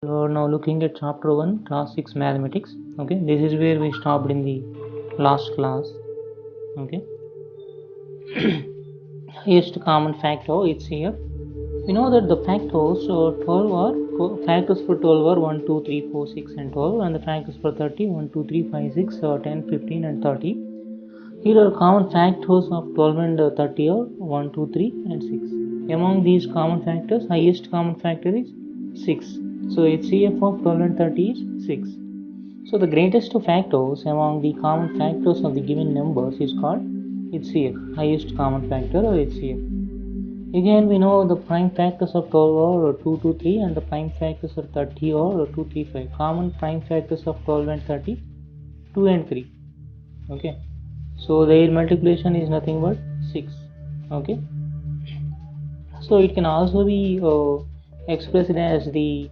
So now looking at chapter 1, class 6 mathematics. Okay, this is where we stopped in the last class. Okay, highest common factor HCF. We know that the factors 12 are factors for 12 are 1, 2, 3, 4, 6 and 12, and the factors for 30 1, 2, 3, 5, 6, 10, 15 and 30. Here are common factors of 12 and 30 are 1, 2, 3 and 6. Among these common factors, highest common factor is 6. So HCF of 12 and 30 is 6. So the greatest factors among the common factors of the given numbers is called HCF, highest common factor or HCF. Again, we know the prime factors of 12 are 2, 2, 3 and the prime factors of 30 are 2, 3, 5. Common prime factors of 12 and 30, 2 and 3. Okay. So their multiplication is nothing but 6. Okay. So it can also be expressed as the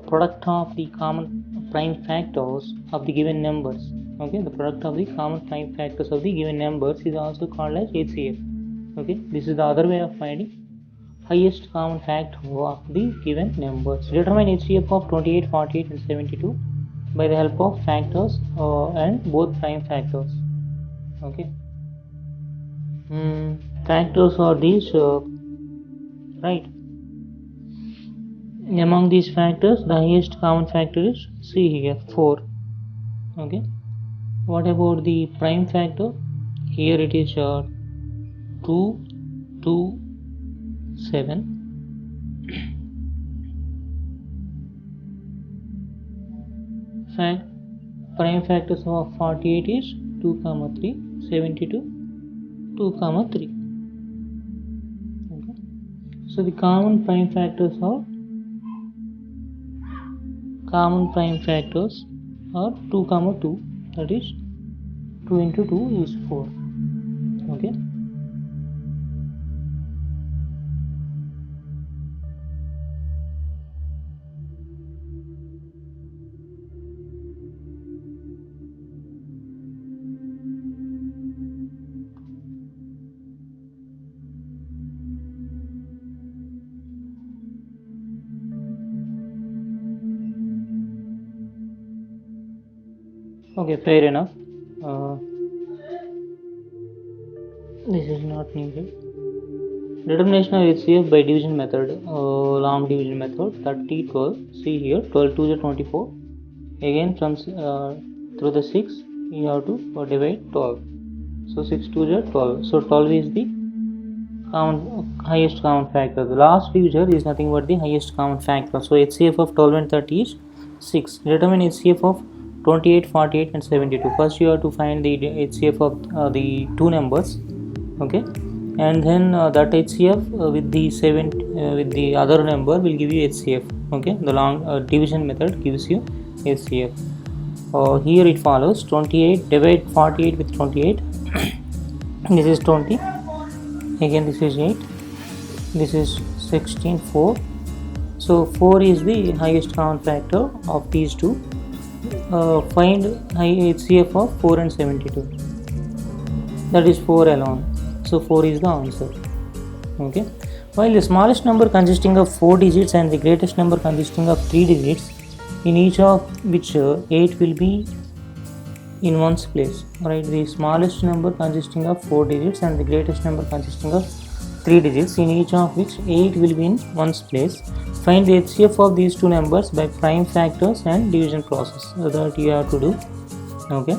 product of the common prime factors of the given numbers. Okay, the product of the common prime factors of the given numbers is also called as HCF. Okay, this is the other way of finding highest common factor of the given numbers. Determine HCF of 28, 48 and 72 by the help of factors and both prime factors. Okay, factors are these, right? Among these factors, the highest common factor is, see here, 4. Okay, what about the prime factor? Here it is 2, 2, 7. Prime factors of 48 is 2, 3, 72, 2, 3. Okay. So the common prime factors are 2, 2. That is 2 into 2 is 4. Okay. Okay, fair enough. This is not needed. Determination of HCF by division method, long division method, 30, 12. See here, 12 2 is 24. Again, from through the 6, you have to divide 12. So 6 2 is 12. So 12 is the highest common factor. The last divisor is nothing but the highest common factor. So HCF of 12 and 30 is 6. Determine HCF of 28, 48 and 72. First you have to find the HCF of the two numbers. Okay, and then that HCF with the with the other number will give you HCF. Okay, the long division method gives you HCF. Here it follows 28 divide 48 with 28. This is 20. Again this is 8. This is 16, 4. So 4 is the highest common factor of these two. Find HCF of 4 and 72. That is 4 alone. So 4 is the answer. Okay. While the smallest number consisting of 4 digits and the greatest number consisting of 3 digits, in each of which 8 will be in one's place. Right. The smallest number consisting of 4 digits and the greatest number consisting of 3 digits, in each of which 8 will be in one's place. Find the HCF of these two numbers by prime factors and division process. So that you have to do. Okay.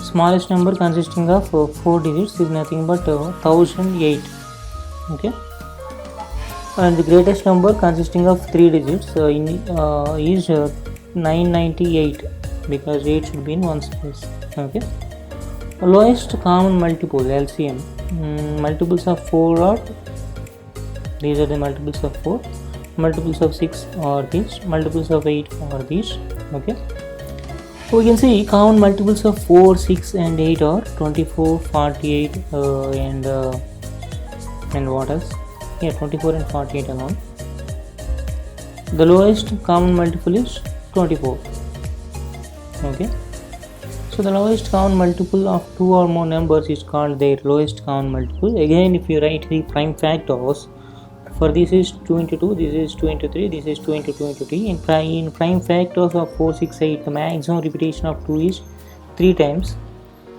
Smallest number consisting of 4 digits is nothing but 1008. Okay, and the greatest number consisting of 3 digits is 998, because 8 should be in one's place. Okay, lowest common multiple, LCM. Multiples of 4 are, these are the multiples of 4. Multiples of 6 are these. Multiples of 8 are these. Okay, we can see common multiples of 4, 6 and 8 are 24, 48 and what else? Yeah, 24 and 48 alone. The lowest common multiple is 24. Okay, so the lowest common multiple of 2 or more numbers is called their lowest common multiple. Again, if you write the prime factors For this is 2 into 2, this is 2 into 3, this is 2 into 2 into 3. In prime factors of 4, 6, 8, the maximum repetition of 2 is 3 times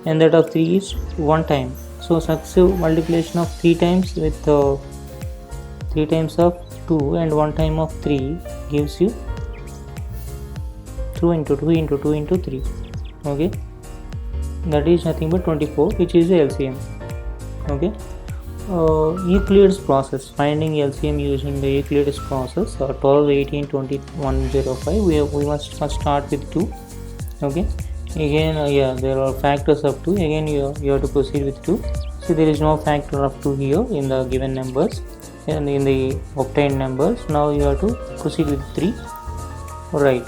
and that of 3 is 1 time. So successive multiplication of 3 times with 3 times of 2 and 1 time of 3 gives you 2 into 2 into 2 into 3. Okay, that is nothing but 24, which is the LCM. Okay, Euclid's process, finding LCM using the Euclid's process, 12, 18, 20, 105. We must first start with 2. Okay, again there are factors of 2. Again you have to proceed with 2. So there is no factor of 2 here in the given numbers and in the obtained numbers. Now you have to proceed with 3. Right,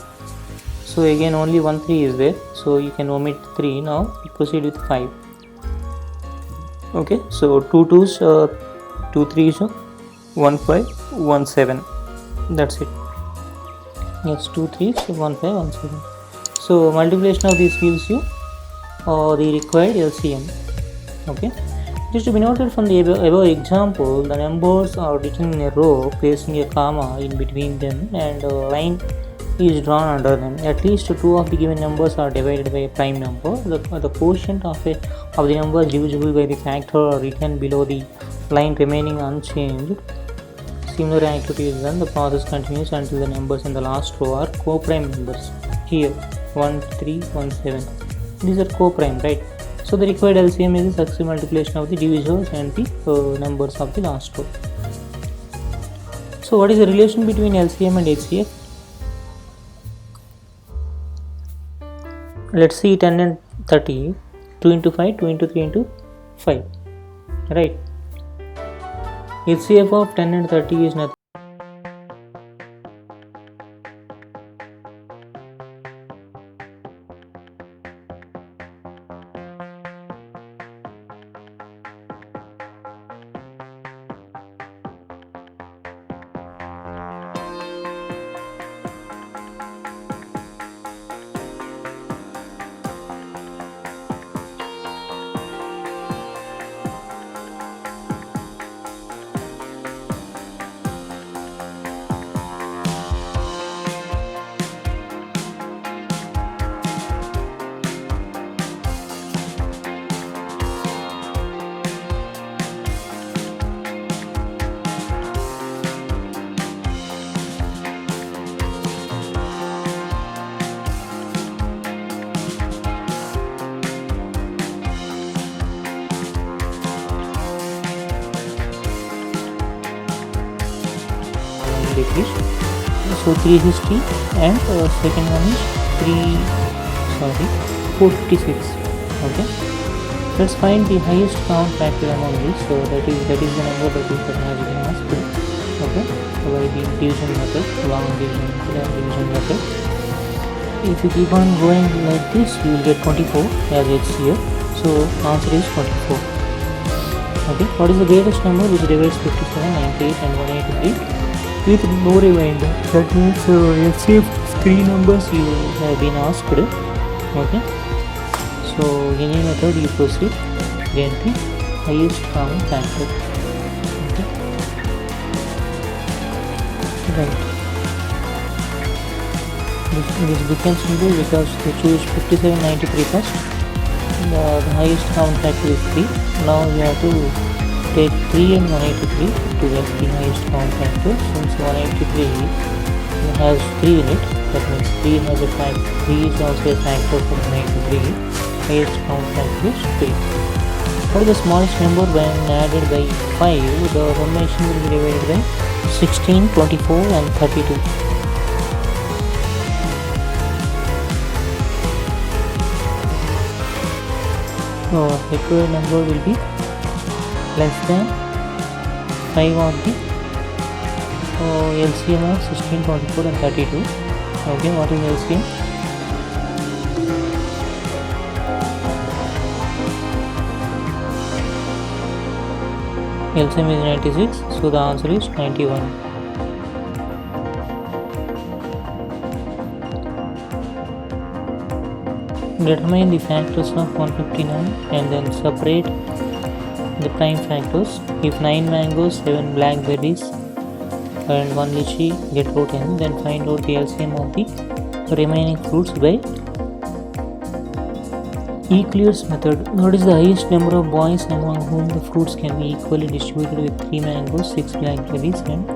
so again only 1 3 is there, so you can omit 3. Now proceed with 5. Okay, so 2 2s 2 3s 1 5 1 7. That's it. Yes, 2 3s 1 5 1 7. So multiplication of this gives you the required LCM. Okay, just to be noted from the above example, the numbers are written in a row placing a comma in between them and a line is drawn under them. At least 2 of the given numbers are divided by a prime number. The quotient of the numbers divisible by the factor are written below the line remaining unchanged. Similar activity is done. The process continues until the numbers in the last row are co-prime numbers. Here 1 3 1 7. These are co-prime, right? So the required LCM is the successive multiplication of the divisors and the numbers of the last row. So what is the relation between LCM and HCF? Let's see 10 and 30, 2 into 5, 2 into 3 into 5, right? HCF of 10 and 30 is nothing. So 360 and second one is 456. Okay, let's find the highest count factor among these. So that is the number that has been asked. Okay, by the division method, long division method. If you keep on going like this, you will get 24 as it's here. So answer is 24. Okay, what is the greatest number which divides 57, 98 and 183 with no remainder? That means HCF 3 numbers you have been asked. Okay, so in any method you proceed, get the highest common factor. Okay, right. This becomes simple because they choose 57, 93 first. The highest common factor is 3. Now you have to take 3 and 183 to get the highest common factor. Since 183 has 3 in it, that means 3 has a factor. 3 is also a factor for 183. Highest common factor is 3. What is the smallest number when added by 5? The summation will be divided by 16, 24 and 32. So required number will be less than 5 of the LCM of 16, 24 and 32. Okay, what is LCM? LCM is 96, so the answer is 91. Determine the factors of 159 and then separate the prime factors. If 9 mangoes, 7 blackberries, and 1 lychee, get root n. Then find out the LCM of the remaining fruits by Euclid's method. What is the highest number of boys among whom the fruits can be equally distributed with 3 mangoes, 6 blackberries and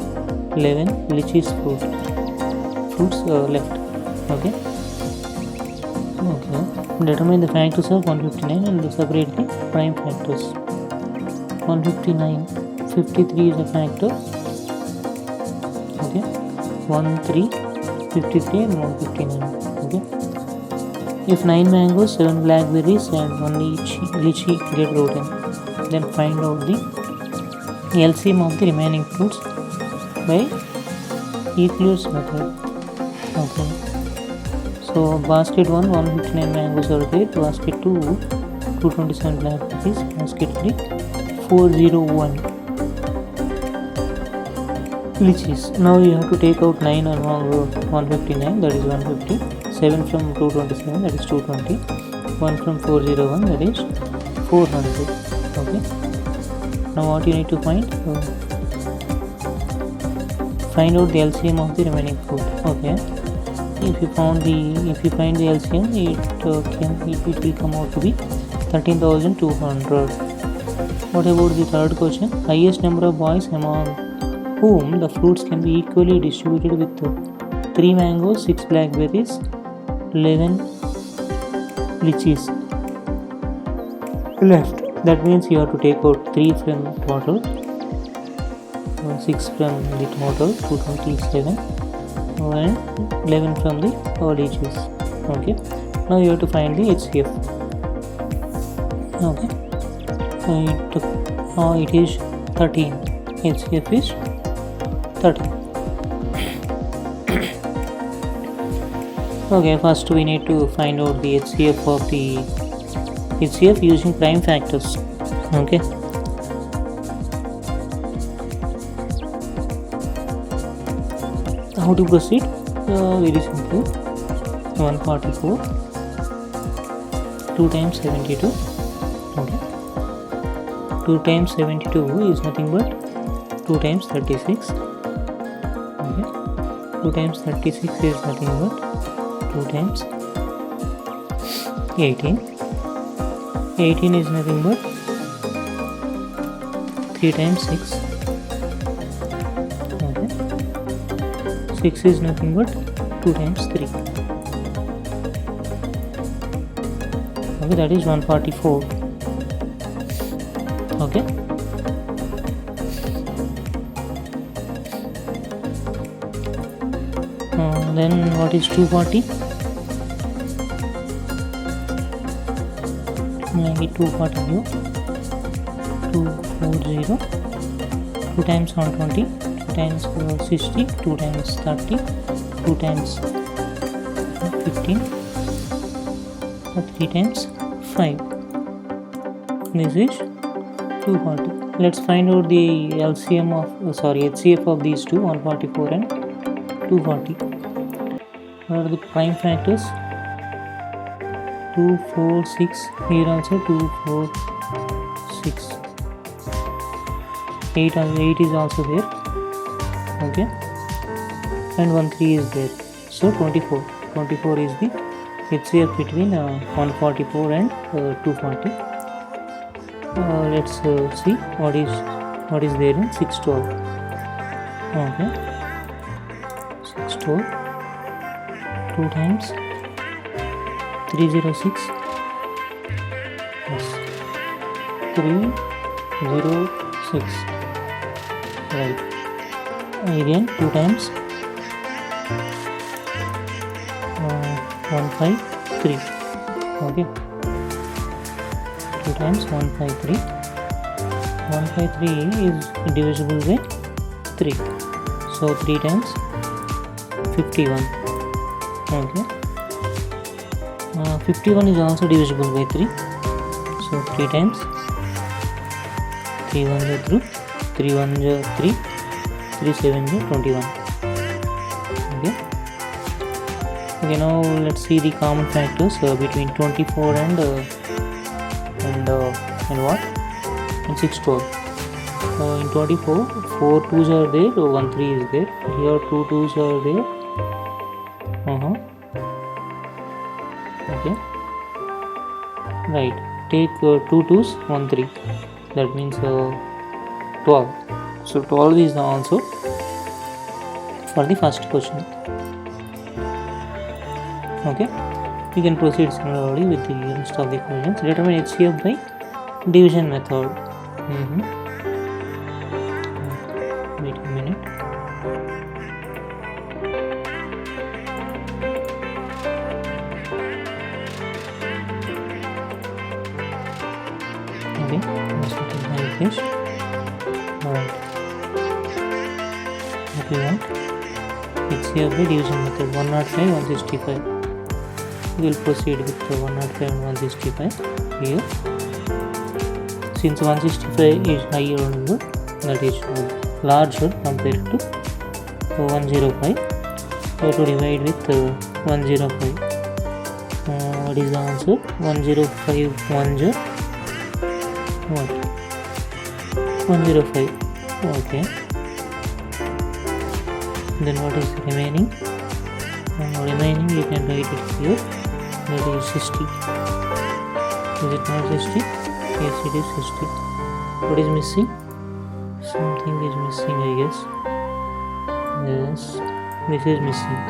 11 lychees fruits left? Okay. Determine the factors of 159 and separate the prime factors. 159, 53 is a factor. Okay. 1, 3, 53 and 159. Okay. If 9 mangoes, 7 blackberries and 1 lychee get root n, then find out the LCM of the remaining fruits by Euclid's method. Okay. So basket 1, 159 mangoes are there. Basket 2, 227 blackberries. Basket 3, 401 lychees. Now you have to take out 9 among 159, that is 150. 7 from 227, that is 220. 1 from 401, that is 400. Okay. Now what you need to find out the LCM of the remaining fruit. Okay. If you find the LCM, it will come out to be 13,200. What about the third question? Highest number of boys among whom the fruits can be equally distributed with 3 mangoes, 6 blackberries, 11 lychees left. That means you have to take out 3 from total, 6 from the total, 227, and 11 from the lychees. Okay. Now you have to find the HCF. Okay. It is 13. HCF is 13. Okay, first we need to find out the HCF using prime factors. Okay. How to proceed? Very simple. 144, 2 times 72. Okay. 2 times 72 is nothing but 2 times 36. Okay. 2 times 36 is nothing but 2 times 18. 18 is nothing but 3 times 6. Okay. 6 is nothing but 2 times 3. Okay, that is 144. Okay. Then what is 240? Maybe 240 here. 240. 2 times 120. 2 times 60. 2 times 30. 2 times 15. 3 times 5. This is 240. Let's find out the LCM of HCF of these two, 144 and 240. What are the prime factors? 2, 4, 6. Here also 2, 4, 6. 8 is also there. Okay. And 1, 3 is there. So 24. 24 is the HCF between 144 and 240. Let's see what is there in 612. Okay. 612. 2 times 306. Yes. 306. Right. Again 2 times 153. Okay. 2 times 153. 153 is divisible by 3. So 3 times 51. Okay. 51 is also divisible by 3. So 3 times 3 1s are 3, 3 1s are 3, 3 7s are 21. Okay. Okay, now let's see the common factors between 24 and what? And 612. in 24 4 2s are there, 1 3 is there. Here 2 2s are there. Okay, right, take 2 2s 1 3, that means 12. So 12 is the answer for the first question. Okay, we can proceed similarly with the rest of the questions. Determine HCF by division method. Wait a minute. Okay, let's get it like this. Alright, what we want? HCF by division method. 105 165. We will proceed with the 105 and 165 here. Since 165 is higher number, that is larger compared to 105, so to divide with 105. What is the answer? 105 1 what? 105. Okay. Then what is the remaining? Remaining you can write it here. That is 60. Is it not 60? Yes, it is 60. What is missing? Something is missing, I guess. Yes, this is missing.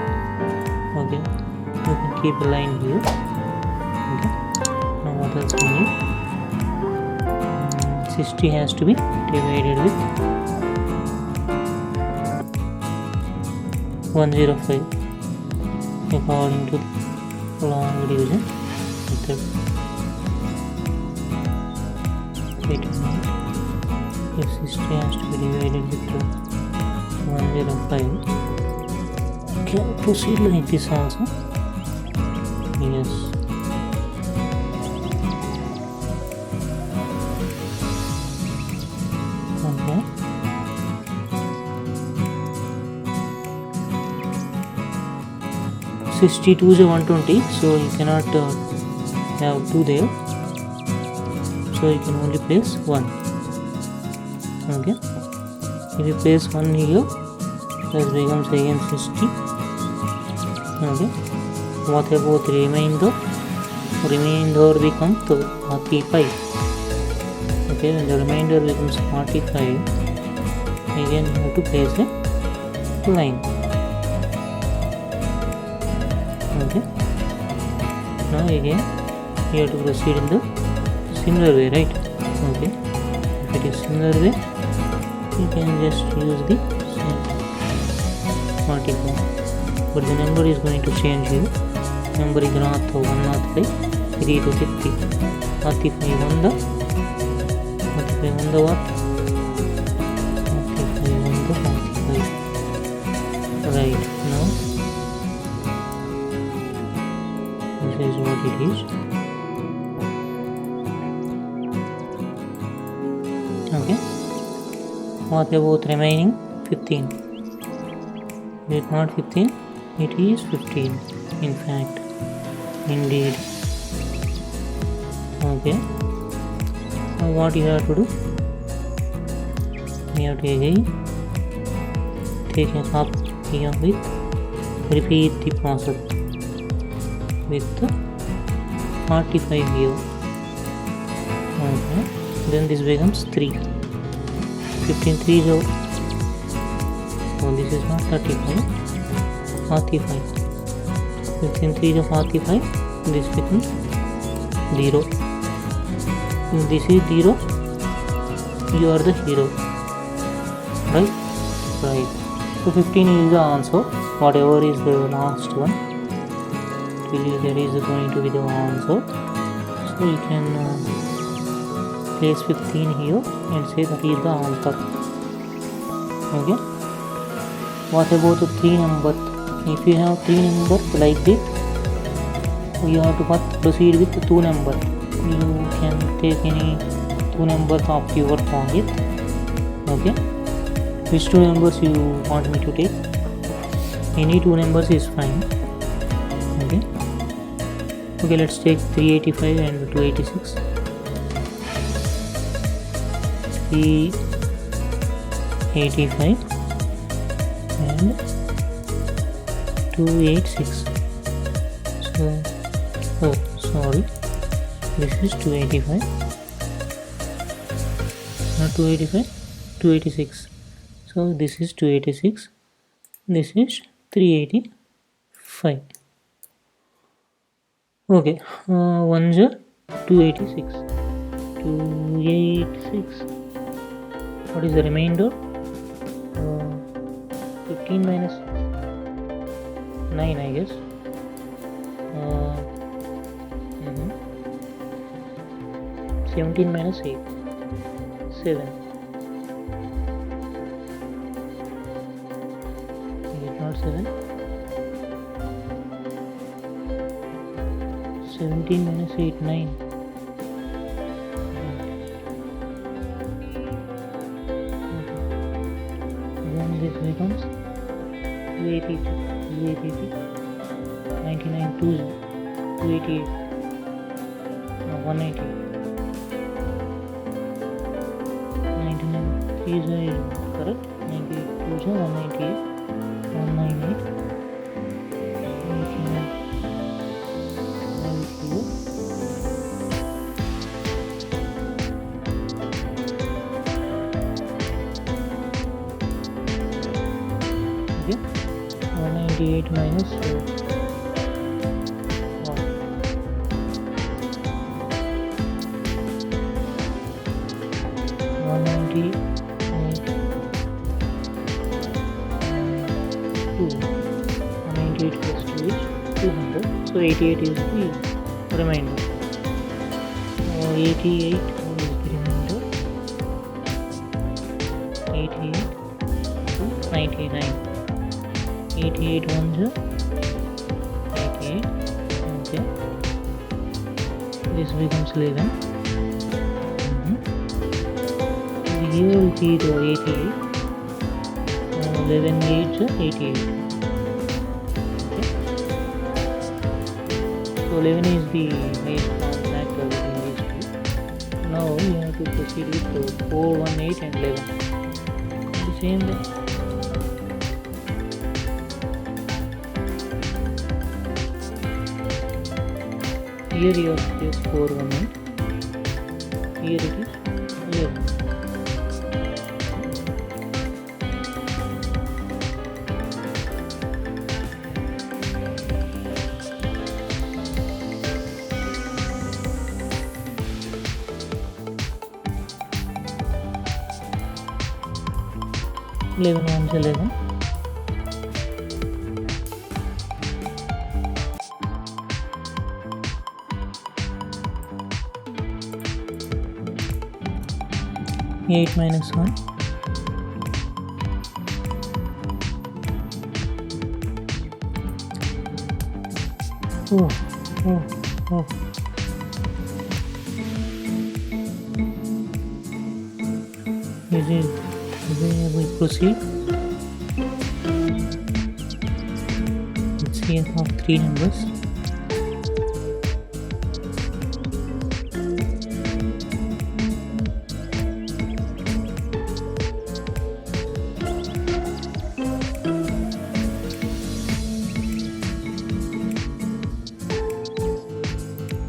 Okay, you can keep a line here. Okay, now what else we need? 60 has to be divided with 105 according to the long division method. Wait a minute. If 60 has to be divided with 105, can I proceed like this also? Yes. Okay. (62 is 120, so you cannot have 2 there, so you can only place 1. Okay, if you place 1 here, this becomes again 60. Okay, what about the remainder? Remainder becomes 45. Okay, when the remainder becomes 45, again you have to place a line. Okay, now again you have to proceed in the similar way, right? Okay, if it is similar way, you can just use the same 44, but the number is going to change here. Number is not 105, 3 to 50, 45 on the 45 on the what? 45 on the 45. Right, now this is what it is. Okay, what about remaining 15? Is it not 15? It is 15, in fact, indeed. Okay, now what you have to do? You have to again take a copy of it, repeat the process with the 45 here. Okay, then this becomes 3. 15 3 is out. So this is not 35, 45. 15 3 is 45. This becomes 0. If this is 0, you are the hero. Right? Right. So 15 is the answer. Whatever is the last one, that is going to be the answer. So you can place 15 here and say that is the answer. Okay, what about the 3 number? If you have 3 numbers like this, you have to first proceed with the 2 number. You can take any 2 numbers of your target. Okay, which 2 numbers you want me to take? Any 2 numbers is fine. Okay, okay, let's take 385 and 286. 85 and 286. So oh sorry, this is 285, not 285, 286. So this is 286, this is 385. Okay, 1 is 286. 286. What is the remainder? 15 minus 9, I guess. 17 minus 8, 7. Is it not 7? 17 minus 8, 9. Then this becomes 280, 99, 288, 180, 99, 3 is correct, 98, 2 is 198, 198, 89, 198 minus 4. 198 plus 2 is 200. So 88 is the remainder. 88 is the remainder. 88 to 99. 88 ones 88. Okay, this becomes 11. Here will be the 88. 11 8 88. Okay, so 11 is the highest common factor between these two. Now we have to proceed with the 4, 1, 8 and 11. The same way. Here you have placed 4, 1, 8. Here it is 11. 11 ones 11. Eight minus 1. Oh. We proceed. Let's see, I have 3 numbers.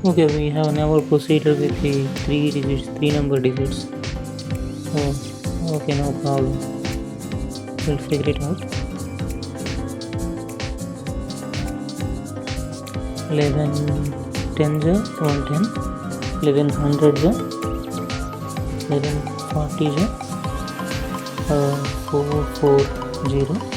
Okay, we have never proceeded with the 3 number digits. Oh, okay, no problem. We'll figure it out. 11 tens 110, 11 hundreds 11 40s 440.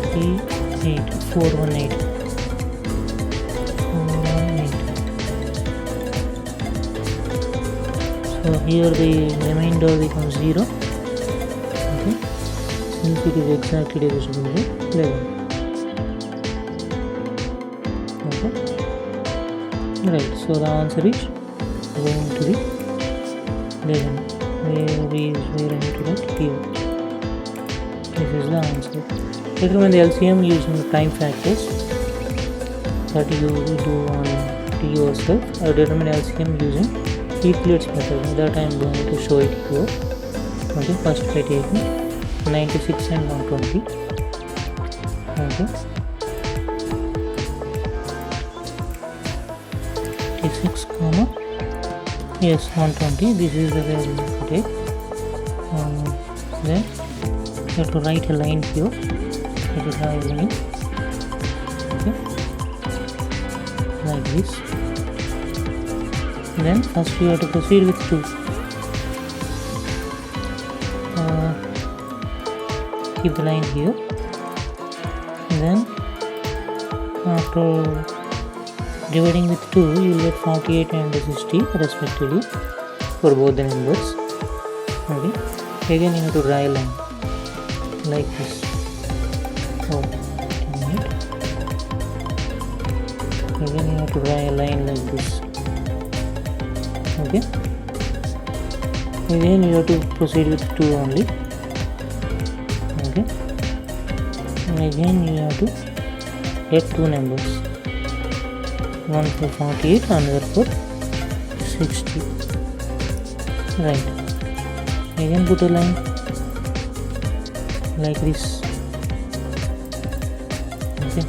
38 418. So here the remainder becomes 0. Okay, since it is exactly divisible with 11. Right, so the answer is going to be 11. Where I need to write here. This is the answer. Determine the LCM using the prime factors that you do on to yourself. Determine LCM using Euclid's method. That I am going to show it here. Okay, first I take 96 and 120. Okay, 96 comma yes 120. This is the value to take. Then you have to write a line here. You have to draw a line. Okay, like this. Then first you have to proceed with 2. Keep the line here. Then after dividing with 2, you will get 48 and 60 respectively for both the numbers. Okay, again you have to draw a line like this. Again you have to draw a line like this. Okay, again you have to proceed with 2 only. Okay, and again you have to get 2 numbers, one for 48, another for 60. Right, again put a line like this. Okay,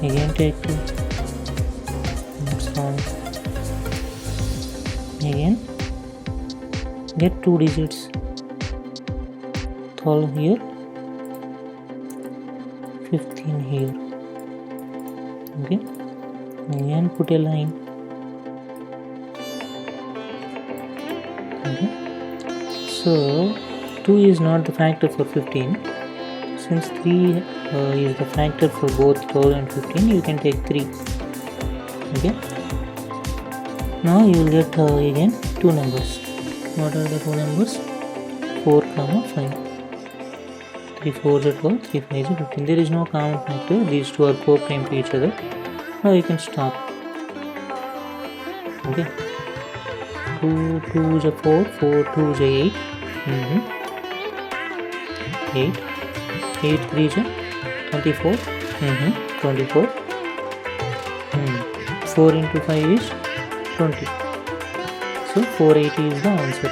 again take 2. That's all. Again get 2 digits, 12 here, 15 here. Okay, again put a line. Okay, so 2 is not the factor for 15. Since 3 is the factor for both 12 and 15, you can take 3. Okay, now you will get again 2 numbers. What are the 2 numbers? 4 comma 5. 3 4s are 12, 3 5s are 15. There is no common factor. These two are co-prime to each other. Now you can stop. Okay, 2 2s are 4, 4 2s are 8. 8 8 3s are 24. 24. 4 into 5 is 20. So 480 is the answer.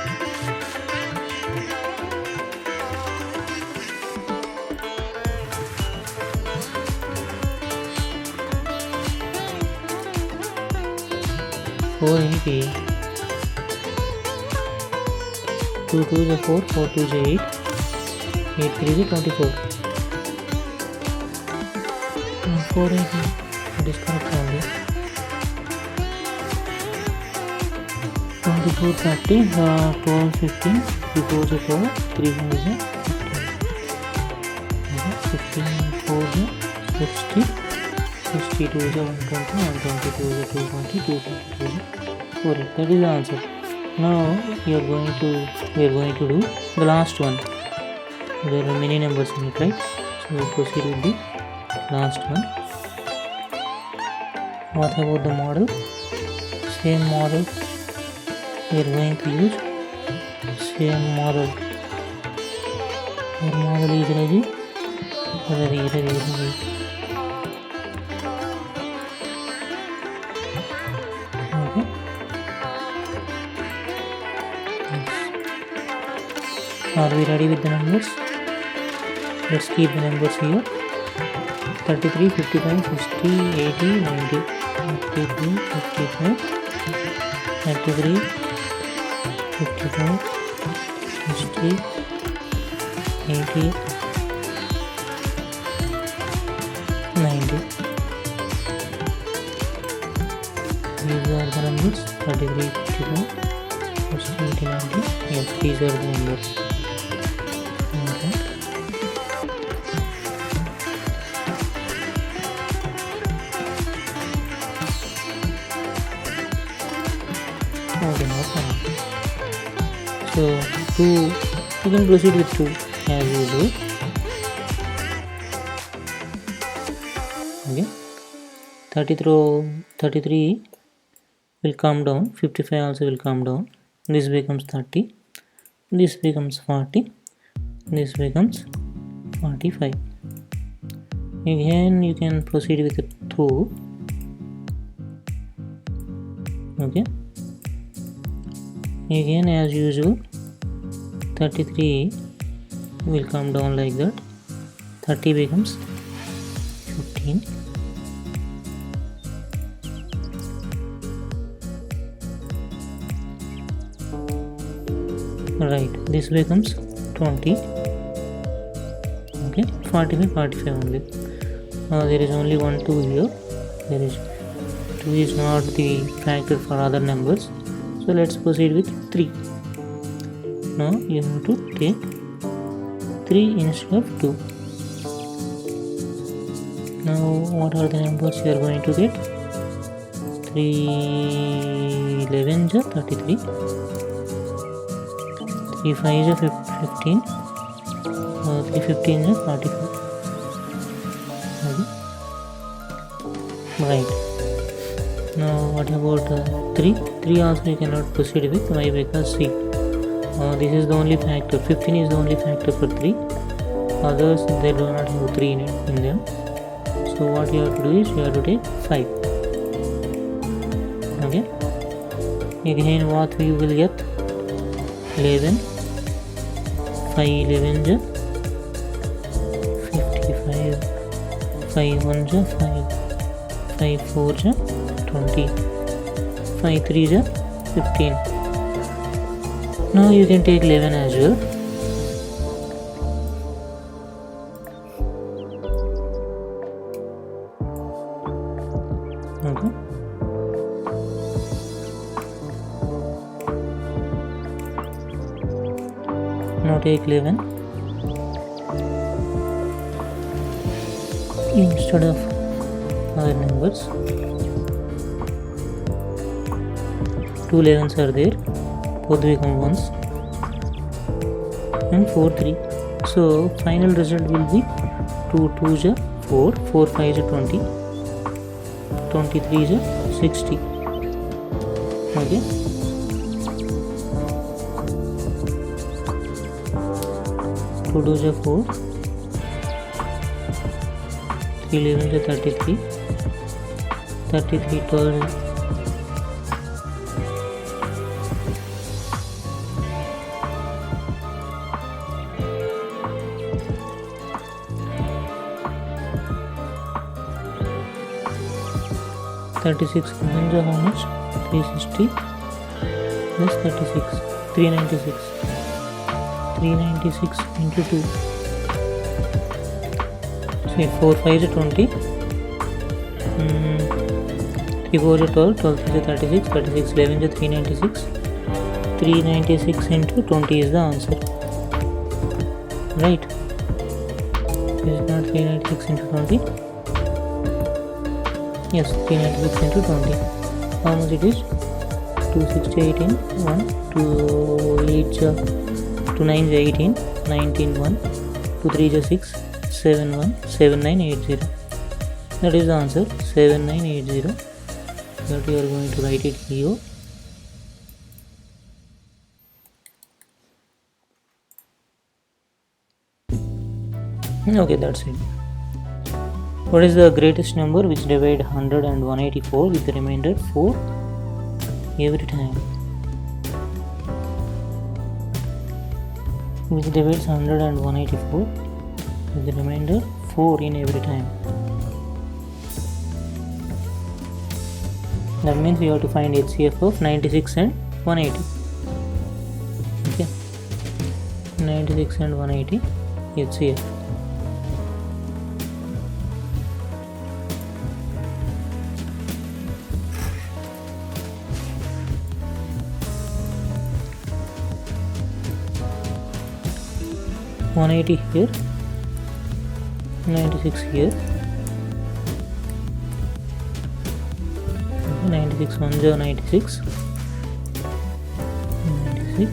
$480. 2 2 is 4, 4 2 is 8, 8 3 is 24. 480. It is correct only. 24 30, 12 15, 3 4 is 12, 3 5 is 15, 4 is 60, 62 is 120, 122 is 220, 222 is 40. That is the answer. Now we are going to do the last one. There are many numbers in it, right? So we proceed with the last one. What about the model? Same model. We are going to use same model. Our model is ready. Ready. Okay. Are we ready with the numbers? Let's keep the numbers here. 33, 55, 60, 80, 90. 33, 55, 33, 55, 60, 80, 90. These are the numbers. 33, 55, 60, 80, 90. Yes, these are the numbers. Okay. Okay, no problem. So 2, you can proceed with 2 as usual. Okay, 33 will come down, 55 also will come down, this becomes 30, this becomes 40, this becomes 45. Again you can proceed with 2. Okay, again as usual 33 will come down like that, 30 becomes 15, right, this becomes 20. Okay, 45 only. There is only 1 2 here, there is 2 is not the factor for other numbers, so let's proceed with 3. Now you have to take 3 instead of 2. Now what are the numbers you are going to get? 3 11 is 33, 3 5 is 15, 3 15 is 45. Okay. Right. Now what about 3? 3 also you cannot proceed with. Why? Because see, this is the only factor. 15 is the only factor for 3. Others they do not have 3 in them. So what you have to do is you have to take 5. Okay. Again what we will get? 11. 5 11 is 55. 5 1 is 5. 5 4 is 20. 5 3 is 15. Now you can take 11 as well. Okay. Now take 11 instead of other numbers. 2 11s are there, both become 1s, and 4 3. So final result will be 2 2 is 4, 4 5 is 20, 23 is 60. Okay. 2 2 is 4, 3 11 is 33, 33 12 is 36 11 is how much? 360 plus 36, 396. 396 into 2. Say 4 5 is 20. 3 4 is 12, 12 3 is 36, 36 11 is 396. 396 into 20 is the answer. Right? Is it not 396 into 20? Yes, 396 into 20. How much it is? 260 18, 1, 2 8, 2 9 is 18, 19 1, 2 3 is 6, 7 1, 7980. That is the answer, 7980. That you are going to write it here. Okay, that's it. What is the greatest number which divide 100 and 184 with the remainder 4 every time? Which divides 100 and 184 with the remainder 4 in every time. That means you have to find HCF of 96 and 180. Okay, 96 and 180 HCF. One 80 here, 96 here, 96 1 0 96, 96.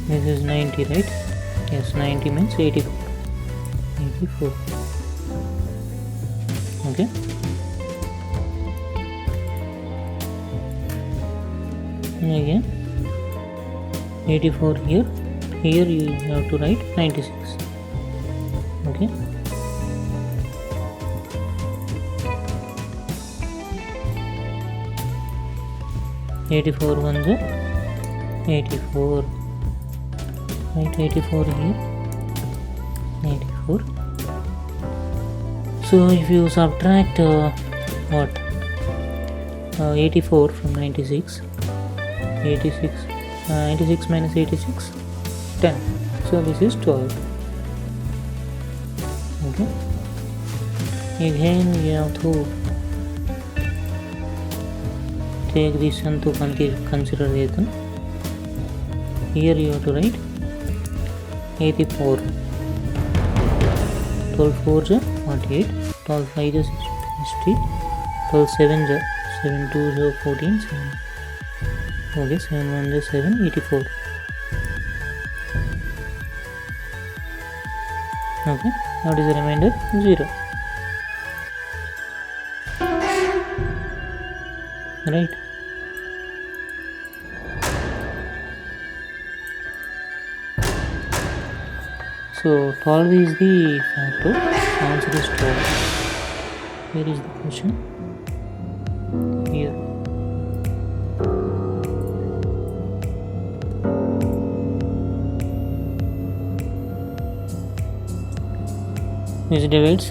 This is 90, right? Yes, 90 means 84. 64. Okay. And again 84 here. Here you have to write 96. Okay. Eighty-four ones, 84. Write 84 here. 84. So if you subtract 84 from 96, 96 minus 86, 10. So this is 12. Okay. Again we have to take this one to consideration. Here you have to write 84. 12 4 is 48, 12 5 is 60, 12 7 is 7 2 is 14, 7. Okay, 7 1 is 7, 84. Okay, what is the remainder? 0. Right. So 12 is the factor. Answer is 12. Here is the question. Here. This divides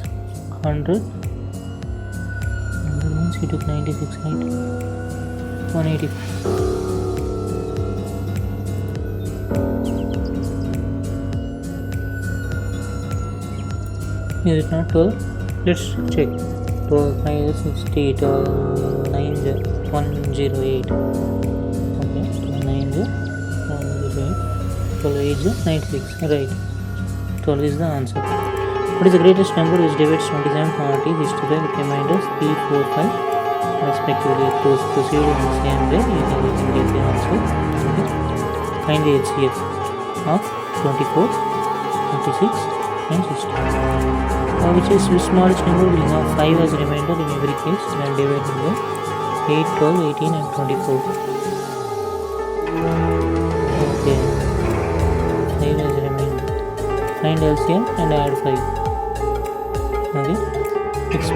100. 100 means he took 96, right? 180. Is it not 12? Let's check. 12 5 is 60, 12 9 is 108. Okay, 12 9 is 108. 12 8 is 96. Right. 12 is the answer. What is the greatest number which divides 27, 40, 65 with remainders 3, 4, 5 respectively? To proceed in the same way, you can get the answer. Okay. Find the HCF of 24, 26 and 60. Which is the smallest number will have 5 as remainder in every case when divided by 8, 12, 18 and 24. Okay. 5 as remainder. Find LCM and add 5. Okay. It's